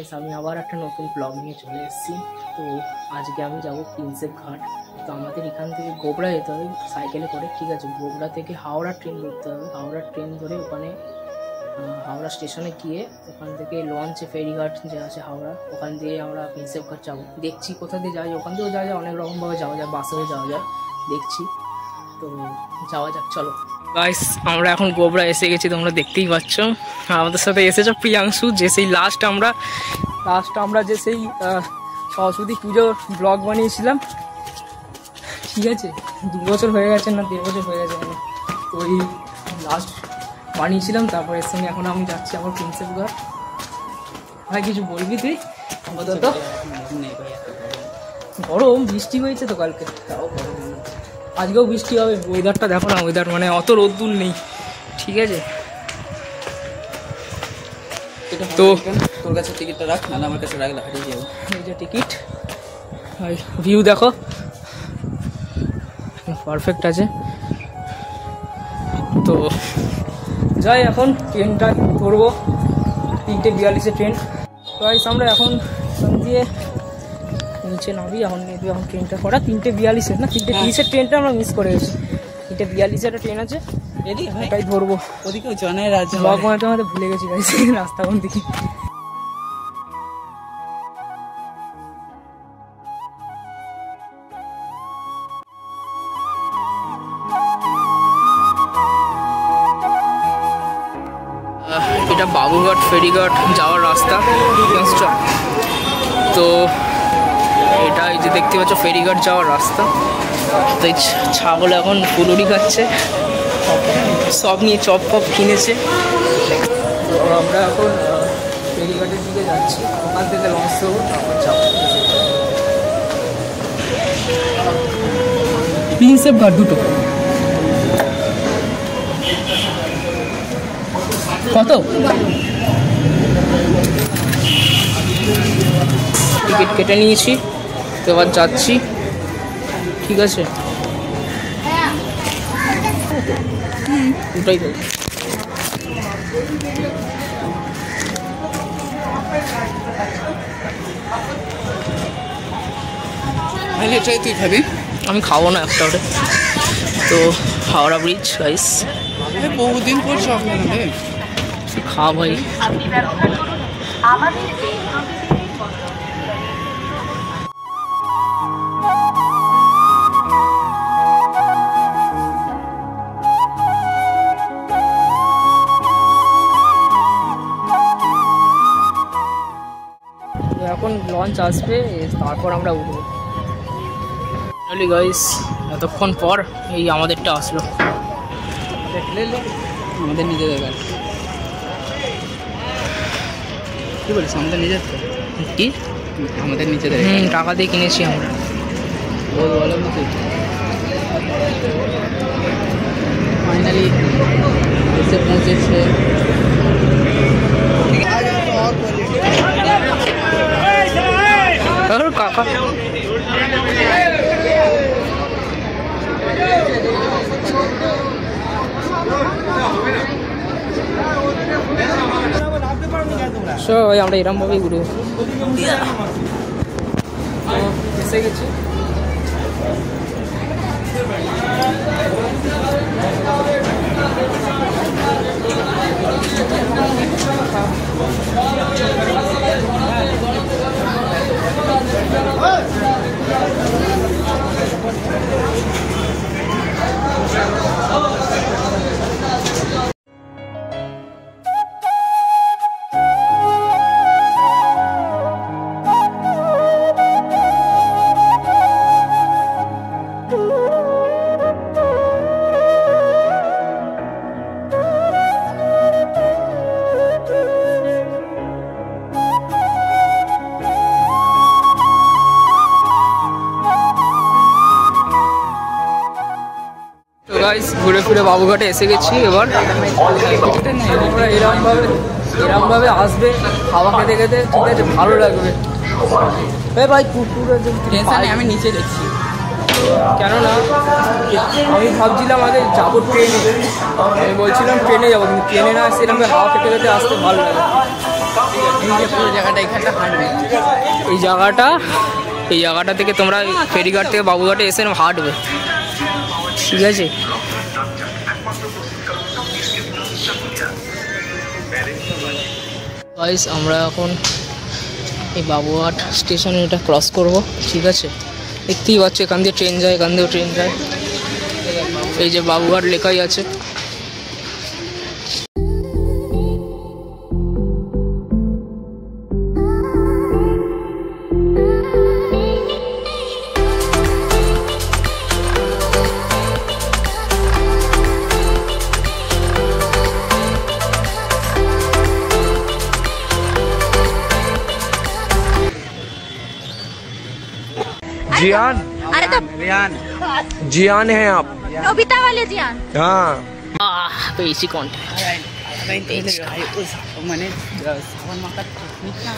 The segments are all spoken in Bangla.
গাইস, আমি আবার একটা নতুন ব্লগ নিয়ে চলে এসেছি। তো আজকে আমি যাব প্রিন্সেপ ঘাট। তো আমাদের এখান থেকে গোবরা যেতে হবে সাইকেলে করে, ঠিক আছে। গোবরা থেকে হাওড়া ট্রেন ধরতে হবে, হাওড়া ট্রেন ধরে ওখানে হাওড়া স্টেশনে গিয়ে ওখান থেকে লঞ্চে ফেরিঘাট যে আছে হাওড়া, ওখান দিয়ে আমরা প্রিন্সেপ ঘাট যাবো। দেখছি কোথা দিয়ে যাওয়া যায়, ওখান থেকেও যাওয়া যায়, অনেক রকমভাবে যাওয়া যায়, বাসেও যাওয়া যায়, দেখছি। তো যাওয়া যাক, চলো গাইস। আমরা এখন গোবরা এসে গেছি, তোমরা দেখতেই পাচ্ছ। আমাদের সাথে এসেছে প্রিয়াংশু, যে সেই লাস্ট আমরা যে সেই সরস্বতী পুজোর ব্লগ বানিয়েছিলাম, ঠিক আছে। 2 বছর হয়ে গেছে না 1.5 বছর হয়ে গেছে, ওই লাস্ট বানিয়েছিলাম। তারপর এর সঙ্গে এখন আমি যাচ্ছি আমার প্রিন্সেপ ঘাট। ভাই কিছু বলবি তুই? গরম, বৃষ্টি হয়েছে তো কালকে, আজকেও বৃষ্টি হবে। ওয়েদারটা দেখো না, ওয়েদার মানে অত রোদ্দুর নেই, ঠিক আছে। তো তোর কাছে টিকিটটা রাখ, না আমার কাছে রাখলে হারিয়ে যাবো। এই যে টিকিট, ভিউ দেখো পারফেক্ট আছে। তো যাই, এখন ট্রেনটা ধরবো, 3:42 ট্রেন। তো আমরা এখন দিয়ে নিচে নামি, এখন ট্রেনটা করা 3:42 না 3:30 ট্রেনটা আমরা মিস করে গেছি। 3:42 একটা ট্রেন আছে, ওটাই ধরবো। ওদিকেও জনের রাজ্য ব্লগ বানাতে আমাদের ভুলে গেছি রাস্তা কোন দিকে। এটা বাবুঘাট ফেরিঘাট যাওয়ার রাস্তা। তো এটা এই যে দেখতে পাচ্ছ ফেরিঘাট যাওয়ার রাস্তা। তো এই ছাগল এখন ফুলুরি খাচ্ছে, সব নিয়ে চপ কিনেছে। তো আমরা এখন ফেরিঘাটের দিকে যাচ্ছি, ওখান থেকে লঞ্চ দেবো, তারপর যাবো প্রিন্সেপ ঘাট। দুটো কত টিকিট কেটে নিয়েছি, তো এবার যাচ্ছি, ঠিক আছে। দুটোই তো তুই খাবি? আমি খাবো না একটা ওটা। তো হাওড়া ব্রিজ গাইস, বহুদিন পর সব খাওয়া ভাই। এখন লঞ্চ আসবে, তারপর আমরা উঠবো। গাইস এতক্ষণ পর এই আমাদেরটা আসলো, আমাদের নিজেদের গাড়ি। কি বলিস, আমাদের নিজের তো? কি আমাদের নিজেদের? টাকা দিয়ে কিনেছি আমরা। বলো ফাইনালি এসে পৌঁছেছে। কাকা আমরা এরম ভাবেই ঘুরবো। এসে গেছি, ঘুরে ফিরে বাবুঘাটে এসে গেছি। এবার এরমভাবে আসবে খাওয়া খেতে খেতে, ঠিক আছে, ভালো লাগবে। ভাই কুকুরের আমি নিচে দেখছি, কেননা আমি ভাবছিলাম আগে যাবো ট্রেনে, আমি বলছিলাম ট্রেনে যাবো, কিন্তু ট্রেনে না সেরকম হাওয়া খেতে খেতে আসতে ভালো লাগে। পুরো জায়গাটা এখানটা হাঁটবে। এই জায়গাটা থেকে তোমরা ফেরিঘাট থেকে বাবুঘাটে এসে হাঁটবে, ঠিক আছে? গাইস আমরা এখন এই বাবুঘাট স্টেশনে এটা ক্রস করব, ঠিক আছে? দেখতেই পাচ্ছ এখান দিয়ে ট্রেন যায়, এখান দিয়েও ট্রেন যায়। এই যে বাবুঘাট লেখাই আছে। जियान, अरे तो रियान जियान है आप? नोबिता वाले जियान। हाँ বেশি কন্টেন্ট। মানে সাবান মাখার টেকনিক না।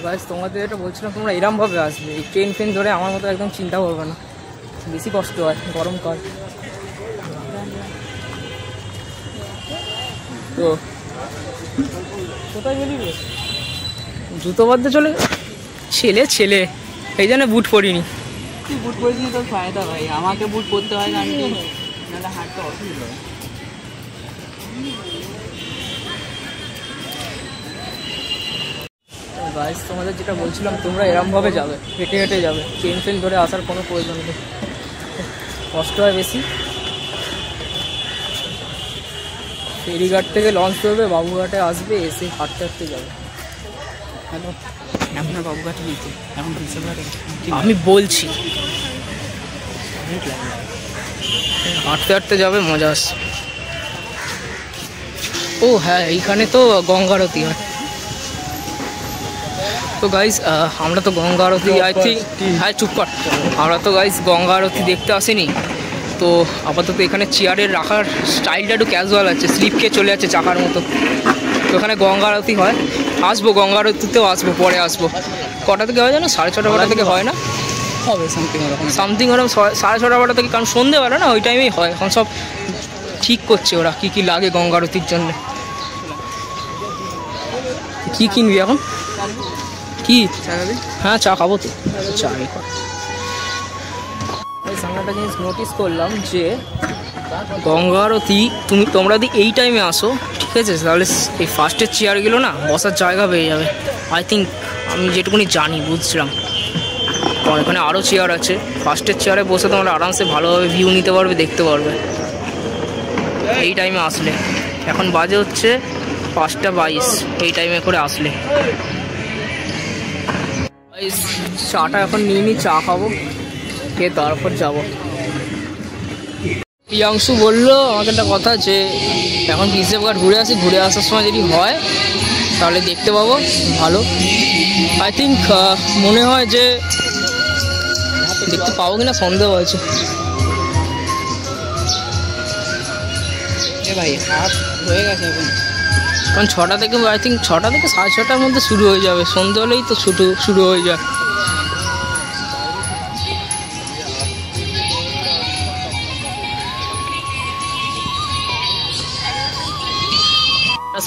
গাইস তোমাদের এটা বলছিলাম, তোমরা এরমভাবে আসবে, এই ট্রেন ফ্রেন ধরে আমার মতো একদম চিন্তা করবে না, বেশি কষ্ট হয় গরমকাল তো। কোথায় গেলি রে? জুতো বাঁধতে চলে ছেলে এই জন্য বুট পরিনি। তুই বুট পরেছিস তোর ফায়দা ভাই, আমাকে বুট পরতে হয় না, নাহলে হাঁটতে অসুবিধা হয়। গাইস তোমাদের যেটা বলছিলাম, তোমরা এরমভাবে যাবে, হেঁটে হেঁটে যাবে, ট্রেন ফ্রেন ধরে আসার কোনো প্রয়োজন নেই, কষ্ট হয় বেশি। ফেরিঘাট থেকে লঞ্চ ধরবে, বাবুঘাটে আসবে, এসে হাঁটতে হাঁটতে যাবে। হ্যালো, এখন আর বাবুঘাটে নিতে, এখন প্রিন্সেপ ঘাটে। আমি বলছি হাঁটতে হাঁটতে যাবে, মজা আসছে। ও হ্যাঁ, এইখানে তো গঙ্গা আরতি হয়। তো গাইস আমরা তো গঙ্গা আরতি হ্যাঁ চুপ কর, আমরা তো গাইস গঙ্গা আরতি দেখতে আসিনি। তো আপাতত এখানে চেয়ারের রাখার স্টাইলটা একটু ক্যাজুয়াল আছে, স্লিপ খেয়ে চলে যাচ্ছে চাকার মতো। তো এখানে গঙ্গা আরতি হয়, আসবো গঙ্গা আরতিতেও আসবো, পরে আসবো। কটা থেকে হয় জানো? 6:30 থেকে হয় না? হবে সামথিং ওরকম 6:30 থেকে, কারণ সন্ধেবেলা না ওই টাইমেই হয়। এখন সব ঠিক করছে ওরা কী কী লাগে গঙ্গা আরতির জন্য। কী কিনবি এখন? কি? হ্যাঁ চা খাবো তো, চা কর। সামনে একটা জিনিস নোটিস করলাম যে গঙ্গা আরতি তোমরা যদি এই টাইমে আসো, ঠিক আছে, তাহলে এই ফার্স্টের চেয়ারগুলো না বসার জায়গা পেয়ে যাবে। আই থিঙ্ক, আমি যেটুকুনি জানি বুঝছিলাম, কারণ এখানে আরও চেয়ার আছে। ফার্স্টের চেয়ারে বসে তোমরা আরামসে ভালোভাবে ভিউ নিতে পারবে, দেখতে পারবে এই টাইমে আসলে। এখন বাজে হচ্ছে 5:22, এই টাইমে করে আসলে। চাটা এখন নিয়ে চা খাবো, খেয়ে তারপর যাবো। প্রিয়াংশু বললো আমাকে একটা কথা, যে এখন প্রিন্সেপ ঘাট ঘুরে আসি, ঘুরে আসার সময় যদি হয় তাহলে দেখতে পাবো ভালো। আই থিঙ্ক মনে হয় যে দেখতে পাবো কিনা সন্দেহ আছে। ভাই হাফ হয়ে গেছে এখন, কারণ 6টা থেকে আই থিঙ্ক 6টা থেকে 6:30টার মধ্যে শুরু হয়ে যাবে, সন্ধ্যে হলেই তো শুরু হয়ে যায়।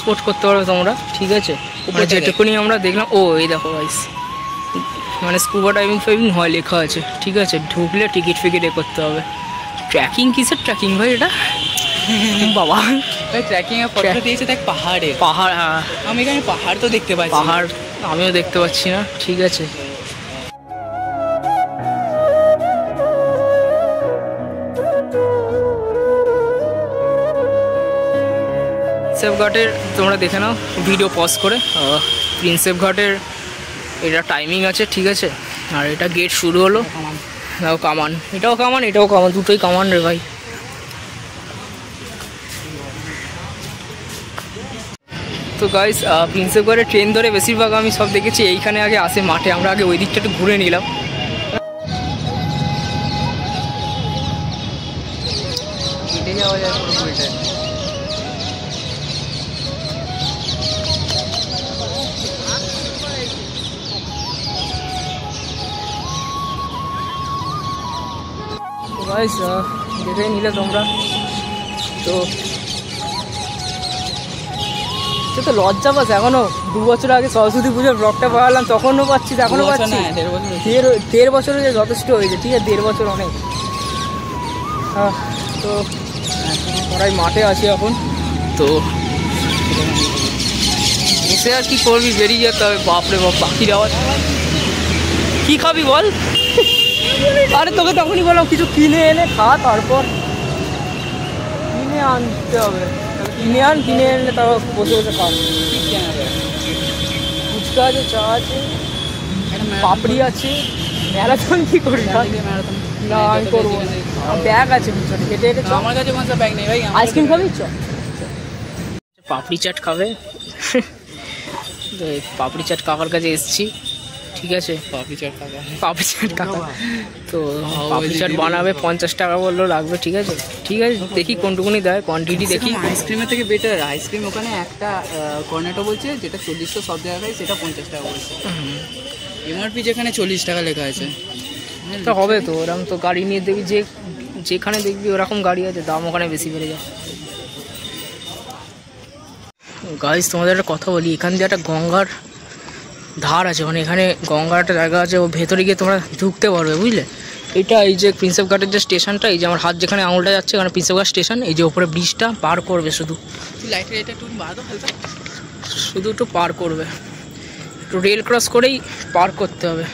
স্পোর্ট করতে পারবে তোমরা, ঠিক আছে? মানে যেটুকুনি আমরা দেখলাম, ও এই দেখো গাইস, মানে স্কুবা ডাইভিং ফাইভিং হয় লেখা আছে, ঠিক আছে? ঢুকলে টিকিট ফিকিট করতে হবে। ট্রেকিং কিসের ট্রেকিং ভাই এটা? বাবা ট্রেকিং এর ফটো দিয়েছে দেখ, পাহাড়। হ্যাঁ, আমি এখানে পাহাড় তো দেখতে পাচ্ছি, পাহাড় আমিও দেখতে পাচ্ছি না, ঠিক আছে? প্রিন্সেপ ঘাটের তোমরা দেখে নাও ভিডিও পজ করে। প্রিন্সেপ ঘাটের এটা টাইমিং আছে, ঠিক আছে? আর এটা গেট শুরু হলো, কামান, এটাও কামান, এটাও কামান, দুটোই কামান রে ভাই। তো গাইস প্রিন্সেপ ঘাটের ট্রেন ধরে বেশিরভাগ আমি সব দেখেছি এইখানে আগে আসে মাঠে। আমরা আগে ওই দিকটা একটু ঘুরে নিলাম। হেঁটে যাওয়া যায় পুরোপুরিটা। গাইস দেখে নিলে তোমরা। তো সে তো লজ্জা পাস এখনো। 2 বছর আগে সরস্বতী পুজোর ব্লগটা বানালাম, তখনও পাচ্ছিস, এখনো পাচ্ছি। 1.5 বছর হয়ে যথেষ্ট হয়েছে, ঠিক আছে, 1.5 বছর অনেক। তো সবাই মাঠে আছি এখন, তো বসে আর কি করবি, বেরিয়ে যেতে হবে। বাপরে বাপ, পাখির আওয়াজ। কী খাবি বল? আরে তোকে তখনই বললাম কিছু কিনে এনে খা, তারপর কিনে আনতে হবে। কিনে এনে তারপর বসে বসে খাওয়া। ফুচকা আছে, চা আছে, পাপড়ি আছে। ম্যারাথন কি করবি? না আমি করবো, ব্যাগ আছে পিছনে, হেঁটে হেঁটে। আমার কাছে কোনো ব্যাগ নেই ভাই। আইসক্রিম খাবি? চ, পাপড়ি চাট খাবে। পাপড়ি চাট কাকার কাছে এসছি, ঠিক আছে। পাপড়ি চাট কাকা তো পাপড়ি চাট বানাবে, 50 টাকা বললো লাগবে, ঠিক আছে। ঠিক আছে, দেখি কোনটুকুনি দেয়, কোয়ান্টিটি দেখি। আইসক্রিমের থেকে বেটার আইসক্রিম ওখানে একটা কর্নেটো বলছে, যেটা 40 সব জায়গায়, সেটা 50 টাকা বলছে। এমআরপি যেখানে 40 টাকা লেখা আছে। তা হবে তো, ওরকম তো গাড়ি নিয়ে দেখবি, যেখানে দেখবি ওরকম গাড়ি আছে, দাম ওখানে বেশি বেড়ে যায়। গাইস তোমাদের একটা কথা বলি, এখান দিয়ে একটা গঙ্গার ধার আছে, মানে এখানে গঙ্গার একটা জায়গা আছে, ও ভেতরে গিয়ে তোমরা ঢুকতে পারবে, বুঝলে। এটা এই যে প্রিন্সেপ ঘাটের যে স্টেশনটা, এই যে আমার হাত যেখানে আঙুলটা যাচ্ছে, এখানে প্রিন্সেপ ঘাট স্টেশন। এই যে ওপরে ব্রিজটা পার করবে, শুধু শুধু একটু পার করবে, একটু রেল ক্রস করেই পার করতে হবে,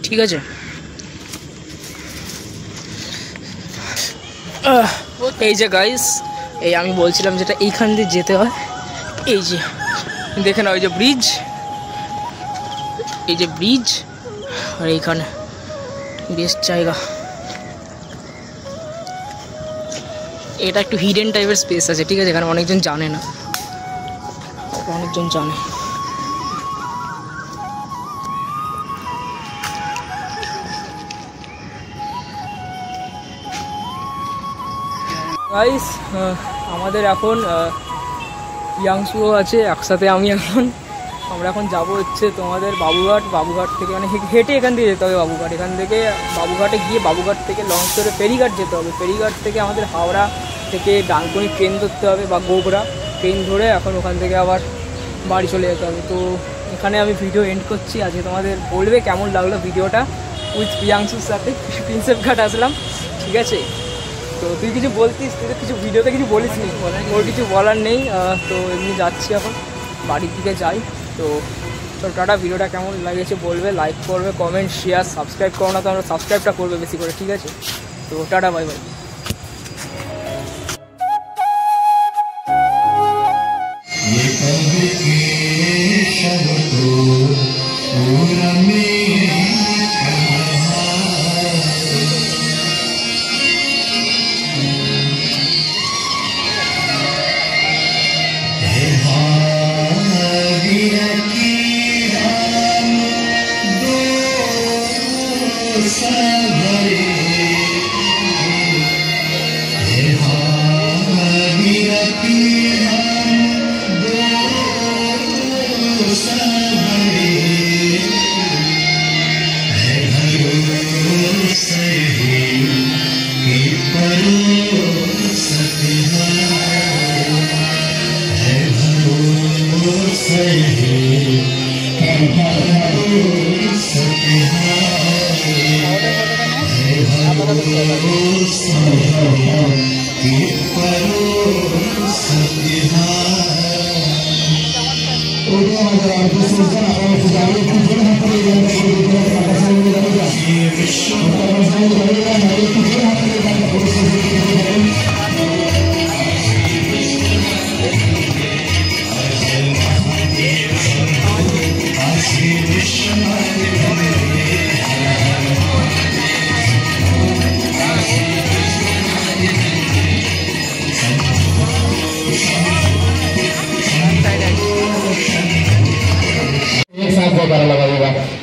ঠিক আছে। এই যে গাইস, এই আমি বলছিলাম যেটা এইখান দিয়ে যেতে হয়, এই যে দেখে না, ওই যে ব্রিজ, এই যে ব্রিজ, আর এইখানে বেস্ট জায়গা। এটা একটু হিডেন টাইপের স্পেস আছে, ঠিক আছে, এখানে অনেকজন জানে না, অনেকজন জানে। গাইস আমাদের এখন ইয়াংসুও আছে একসাথে, আমরা এখন যাবো হচ্ছে তোমাদের বাবুঘাট থেকে, মানে হেঁটে এখান থেকে যেতে হবে বাবুঘাট। এখান থেকে বাবুঘাটে গিয়ে বাবুঘাট থেকে লঞ্চ করে ফেরিঘাট যেতে হবে। ফেরিঘাট থেকে আমাদের হাওড়া থেকে ডানকুনি ট্রেন ধরতে হবে, বা গোবরা ট্রেন ধরে এখন ওখান থেকে আবার বাড়ি চলে যেতে হবে। তো এখানে আমি ভিডিও এন্ড করছি। আজকে তোমাদের বলবে কেমন লাগলো ভিডিওটা উইথ প্রিয়াংশুর সাথে। প্রিন্সেপ ঘাট আসলাম, ঠিক আছে। তো তুই কিছু বলতিস, তুই তো কিছু ভিডিওতে কিছু বলিস নি, ওর কিছু বলার নেই। তো এমনি যাচ্ছি এখন, বাড়ির দিকে যাই। তো টাটা। ভিডিওটা কেমন লাগেছে বলবে, লাইক করবে, কমেন্ট, শেয়ার, সাবস্ক্রাইব করো না তো আমরা সাবস্ক্রাইবটা করবে বেশি করে, ঠিক আছে। তো টাটা, বাই বাই।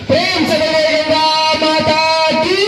प्रेम से बोलिए गंगा माता की।